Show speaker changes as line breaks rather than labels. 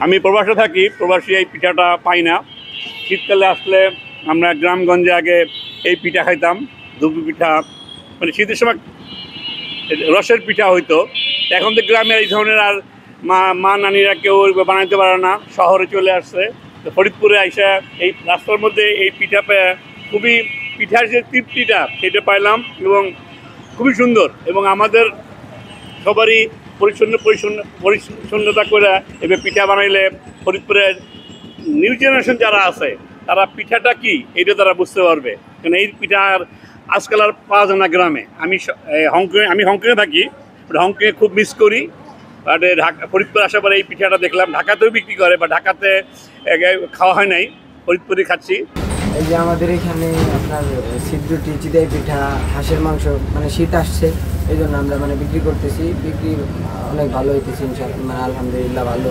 আমি প্রবাসে থাকি, প্রবাসী এই পিঠাটা পাই না। শীতকালে আসলে আমরা গ্রামগঞ্জে আগে এই পিঠা খাইতাম, দুধু পিঠা, মানে শীতের সময় রসের পিঠা হইতো। এখন তো গ্রামে এই ধরনের আর মা নানিরা কেউ বানাইতে পারে না, শহরে চলে আসছে। তো ফরিদপুরে আইসা এই রাস্তার মধ্যে এই পিঠা পেয়ে খুবই, পিঠার যে তৃপ্তিটা সেটা পাইলাম এবং খুবই সুন্দর। এবং আমাদের সবারই পরিচ্ছন্নতা করে এবার পিঠা বানাইলে ফরিদপুরের নিউ জেনারেশন যারা আছে তারা পিঠাটা কি এটা তারা বুঝতে পারবে। কারণ এই পিঠা আর আজকাল আর পাওয়া যায় না গ্রামে। আমি হংকংয়ে থাকি, হংকংয়ে খুব মিস করি। বাট ফরিদপুর আসার পরে এই পিঠাটা দেখলাম। ঢাকাতেও বিক্রি করে, বা ঢাকাতে খাওয়া হয় নাই, ফরিদপুরে খাচ্ছি।
এই যে আমাদের এখানে আপনার সিদ্ধটি, চিদাই পিঠা, হাঁসের মাংস, মানে শীত আসছে এই জন্য আমরা মানে বিক্রি করতেছি। বিক্রি অনেক ভালো হইতেছে ইনশাআল্লাহ, মানে আলহামদুলিল্লাহ ভালো।